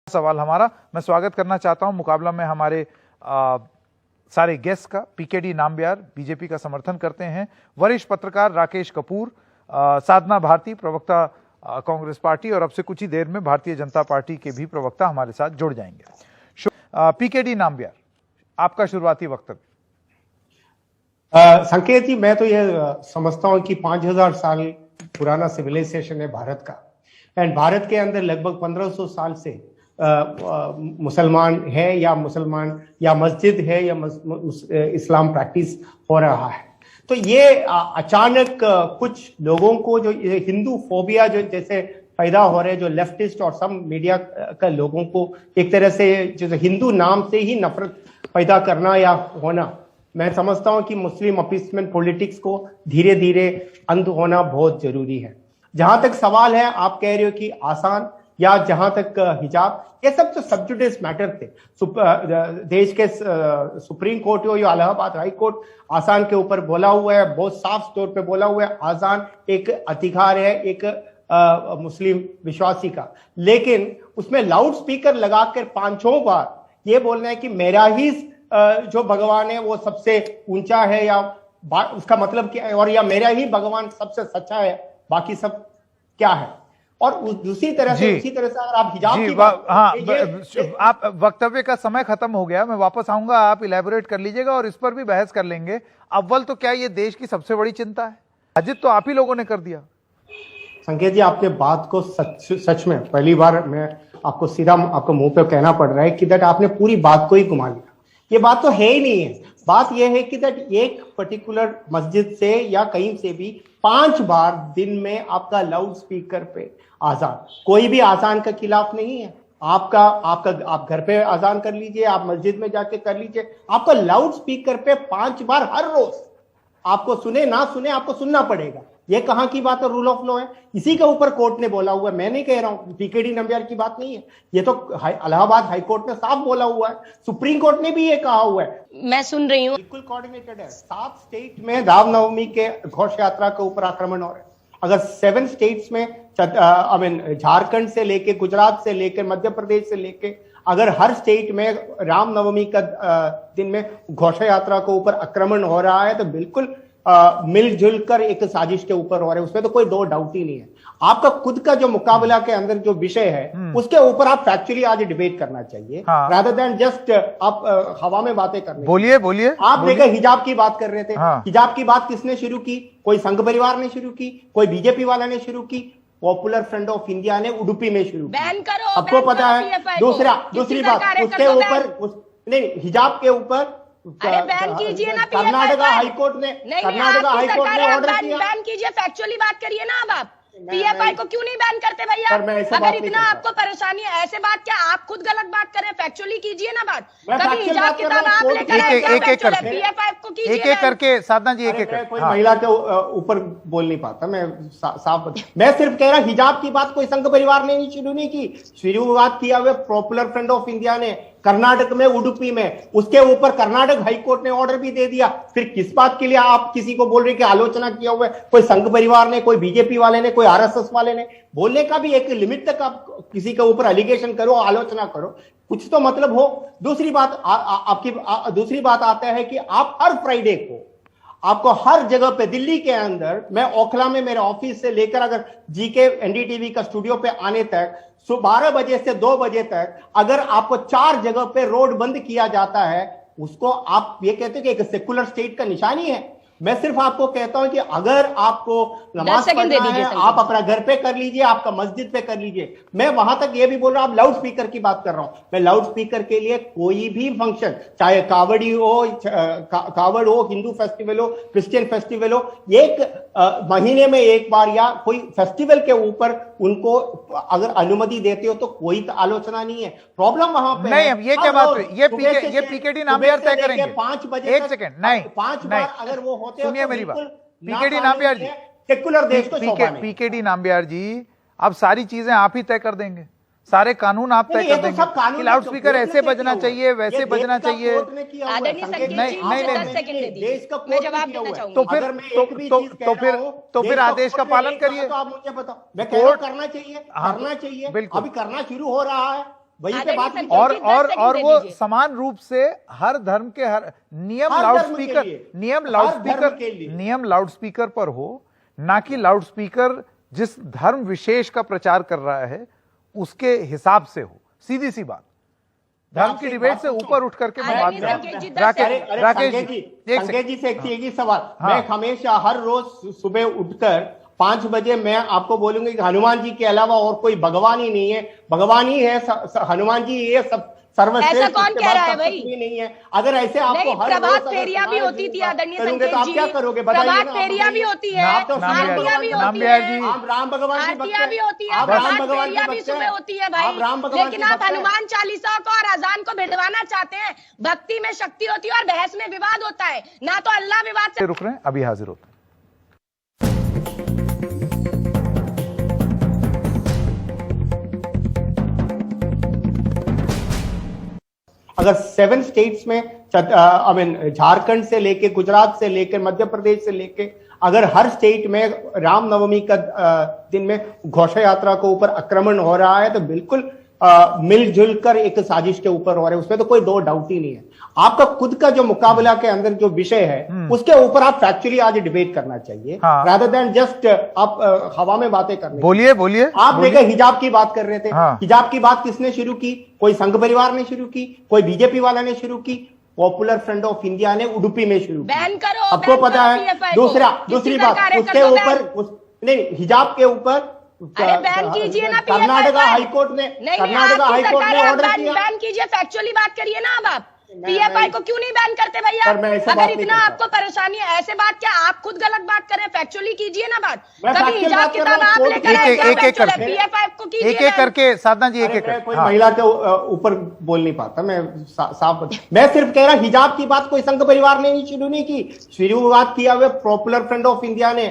सवाल हमारा, मैं स्वागत करना चाहता हूं मुकाबला में हमारे सारे गेस्ट का। पीकेडी नाम्बियार बीजेपी का समर्थन करते हैं, वरिष्ठ पत्रकार राकेश कपूर, साधना भारती प्रवक्ता कांग्रेस पार्टी, और अब से कुछ ही देर में भारतीय जनता पार्टी के भी प्रवक्ता हमारे साथ जुड़ जाएंगे। पीकेडी नाम्बियार, आपका शुरुआती वक्तव्य। संकेत जी, मैं तो ये समझता हूं कि 5000 साल पुराना सिविलाइजेशन है भारत का, एंड भारत के अंदर लगभग 1500 साल से मुसलमान है या मस्जिद है या इस्लाम प्रैक्टिस हो रहा है। तो ये अचानक कुछ लोगों को जो हिंदू फोबिया जो जैसे पैदा हो रहे, जो लेफ्टिस्ट और सब मीडिया का लोगों को एक तरह से जो हिंदू नाम से ही नफरत पैदा करना या होना, मैं समझता हूं कि मुस्लिम अपीसमेंट पॉलिटिक्स को धीरे धीरे अंत होना बहुत जरूरी है। जहां तक सवाल है, आप कह रहे हो कि आसान या जहां तक हिजाब, ये सब जो सब्जुडिस मैटर थे, देश के सुप्रीम कोर्ट हो या इलाहाबाद हाई कोर्ट आसान के ऊपर बोला हुआ है, बहुत साफ तौर पे बोला हुआ है, आसान एक अधिकार है एक मुस्लिम विश्वासी का। लेकिन उसमें लाउड स्पीकर लगाकर 5-6 बार ये बोलना है कि मेरा ही जो भगवान है वो सबसे ऊंचा है, या उसका मतलब क्या है, और या मेरा ही भगवान सबसे सच्चा है, बाकी सब क्या है। और दूसरी तरह से अगर आप हिजाब की आप वक्तव्य का समय खत्म हो गया, मैं वापस आऊंगा, आप इलेबोरेट कर लीजिएगा और इस पर भी बहस कर लेंगे। अव्वल तो क्या ये देश की सबसे बड़ी चिंता है? अजित तो आप ही लोगों ने कर दिया। संकेत जी, आपने बात को सच में पहली बार मैं आपको सीधा आपको मुंह पे कहना पड़ रहा है कि दैट आपने पूरी बात को ही घुमा लिया। ये बात तो है ही नहीं है। बात यह है कि दैट एक पर्टिकुलर मस्जिद से या कहीं से भी 5 बार दिन में आपका लाउड स्पीकर पे आजान, कोई भी आजान के खिलाफ नहीं है। आप घर पे आजान कर लीजिए, आप मस्जिद में जाके कर लीजिए, आपका लाउड स्पीकर पे 5 बार हर रोज, आपको सुने ना सुने आपको सुनना पड़ेगा। ये कहां की बात है? रूल ऑफ लॉ है, इसी के ऊपर कोर्ट ने बोला हुआ है। मैं नहीं कह रहा हूं, पीकेडी नम्बियार की बात नहीं है, ये तो इलाहाबाद हाई कोर्ट ने साफ बोला हुआ है, सुप्रीम कोर्ट ने भी ये कहा हुआ है। मैं सुन रही हूँ, बिल्कुल कोऑर्डिनेटेड है। 7 स्टेट में रामनवमी के घोष यात्रा के ऊपर आक्रमण हो रहे हैं। अगर 7 स्टेट्स में झारखंड से लेके, गुजरात से लेकर, मध्य प्रदेश से लेके, अगर हर स्टेट में रामनवमी का दिन में घोष यात्रा के ऊपर आक्रमण हो रहा है, तो बिल्कुल मिलजुल कर एक साजिश के ऊपर हो रहे हैं, उसमें तो कोई दो डाउट ही नहीं है। आपका खुद का जो मुकाबला के अंदर जो विषय है उसके ऊपर आप फैक्चुअली आज डिबेट करना चाहिए, रादर देन जस्ट आप हवा में बातें करने। बोलिए। आप देखिए, हिजाब की बात कर रहे थे। हिजाब की बात किसने शुरू की? कोई संघ परिवार ने शुरू की, कोई बीजेपी वाला ने शुरू की, पॉपुलर फ्रंट ऑफ इंडिया ने उडुपी में शुरू की। बैन करो, आपको पता है। दूसरी बात उसके ऊपर नहीं, हिजाब के ऊपर बैन कीजिए ना। कर्नाटका हाईकोर्ट ने ऑर्डर किया। बैन कीजिए, फैक्चुअली बात करिए ना। अब आप पीएफआई को क्यों नहीं बैन करते भैया? अगर इतना आपको परेशानी है, ऐसे बात क्या, आप खुद गलत बात कर रहे हैं, फैक्चुअली कीजिए ना बात। कभी हिजाब किताब आप लेकर पीएफआई को कीजिए, एक करके। साधना जी, एक कोई महिला के ऊपर बोल नहीं पाता, मैं साफ मैं सिर्फ कह रहा, हिजाब की बात कोई संघ परिवार ने शुरू नहीं की, शुरुआत किया हुआ पॉपुलर फ्रंट ऑफ इंडिया ने कर्नाटक में, उडुपी में। उसके ऊपर कर्नाटक हाईकोर्ट ने ऑर्डर भी दे दिया। फिर किस बात के लिए आप किसी को बोल रहे कि आलोचना किया हुआ है? कोई संघ परिवार ने, कोई बीजेपी वाले ने, कोई आरएसएस वाले ने। बोलने का भी एक लिमिट तक आप किसी के ऊपर एलिगेशन करो, आलोचना करो, कुछ तो मतलब हो। दूसरी बात आता है कि आप हर फ्राइडे को, आपको हर जगह पे दिल्ली के अंदर, मैं ओखला में मेरे ऑफिस से लेकर अगर जीके एनडीटीवी का स्टूडियो पे आने तक 12 बजे से 2 बजे तक अगर आपको 4 जगह पे रोड बंद किया जाता है, उसको आप ये कहते हैं कि एक सेकुलर स्टेट का निशानी है। मैं सिर्फ आपको कहता हूं कि अगर आपको नमाज पढ़ना है, आप अपना घर पे कर लीजिए, आपका मस्जिद पे कर लीजिए। मैं वहां तक ये भी बोल रहा हूं, आप लाउड स्पीकर की बात कर रहा हूं। मैं लाउड स्पीकर के लिए कोई भी फंक्शन, चाहे कावड़ी हो, कावड़ हो, हिंदू फेस्टिवल हो, क्रिश्चियन फेस्टिवल हो, एक महीने में एक बार या कोई फेस्टिवल के ऊपर उनको अगर अनुमति देते हो तो कोई आलोचना नहीं है। प्रॉब्लम वहां पे नहीं। ये क्या बात हुई? ये पीकेडी नाम्बियार तय करेंगे। 5 बजे, 1 सेकंड, नहीं 5 बार अगर वो सुनिए मेरी बात। पीकेडी नाम्बियार जी, सेकुलर देश को पीकेडी नाम्बियार जी, अब सारी चीजें आप ही तय कर देंगे, सारे कानून आप तय कर देंगे कि लाउड स्पीकर ऐसे बजना चाहिए, वैसे बजना चाहिए। तो फिर आदेश का पालन करिए। आप मुझे बताओ, मैं कह रहा हूं करना चाहिए, बिल्कुल। अभी करना शुरू हो रहा है। वही पे बात और वो समान रूप से हर धर्म के हर नियम लाउडस्पीकर पर हो, ना कि लाउडस्पीकर जिस धर्म विशेष का प्रचार कर रहा है उसके हिसाब से हो। सीधी सी बात, धर्म की डिबेट से ऊपर उठ करके मैं बात कर रहा हूं। राकेश जी से एक ही सवाल, मैं हमेशा हर रोज सुबह उठकर 5 बजे मैं आपको बोलूंगी कि हनुमान जी के अलावा और कोई भगवान ही नहीं है, भगवान ही है, हनुमान जी ये सब सर्वश्रेष्ठ। ऐसा कौन कह रहा है भाई? नहीं है। अगर ऐसे आपको हर प्रभात फेरिया भी होती थी आदरणीय संकेत जी, क्या करोगे बताइए? प्रभात फेरिया भी होती है, आरतियां भी होती है, आप राम भगवान की आरतियां भी होती है, प्रभात फेरिया भी सुबह होती है भाई। लेकिन आप हनुमान चालीसा को और अजान को भिड़वाना चाहते हैं। भक्ति में शक्ति होती है और बहस में विवाद होता है, ना तो अल्लाह विवाद से रुक रहे हैं। अभी हाजिर होते हैं। अगर 7 स्टेट्स में झारखंड से लेके, गुजरात से लेके, मध्य प्रदेश से लेके, अगर हर स्टेट में रामनवमी का दिन में घोषा यात्रा के ऊपर आक्रमण हो रहा है तो बिल्कुल मिलजुल कर एक साजिश के ऊपर हो रहा है, उसमें तो कोई दो डाउट ही नहीं है। आपका खुद का जो मुकाबला के अंदर जो विषय है उसके ऊपर आप फैक्चुअली आज डिबेट करना चाहिए, रादर देन जस्ट आप हवा में बातें करने। बोलिए आप देखिए हिजाब की बात कर रहे थे। हिजाब की बात किसने शुरू की? कोई संघ परिवार ने शुरू की, कोई बीजेपी वाला ने शुरू की, पॉपुलर फ्रंट ऑफ इंडिया ने उडुपी में शुरू की। बैन करो, आपको पता है। दूसरी बात, उसके ऊपर नहीं, हिजाब के ऊपर बैन कीजिए ना। कर्नाटका हाईकोर्ट ने ऑर्डर किया। बैन कीजिए, फैक्चुअली बात करिए ना। अब आप पीएफआई को क्यों नहीं बैन करते भैया? अगर इतना आपको परेशानी है, ऐसे बात क्या आप खुद गलत बात कर रहे हैं? फैक्चुअली कीजिए ना बात। कभी हिजाब किताब आप लेकर आए, पीएफआई को कीजिए, एक करके। साधना जी, एक कोई महिला के ऊपर बोल नहीं पाता, मैं साफ मैं सिर्फ कह रहा हिजाब की बात कोई संघ परिवार ने शुरू नहीं की, शुरुआत किया हुआ पॉपुलर फ्रंट ऑफ इंडिया ने।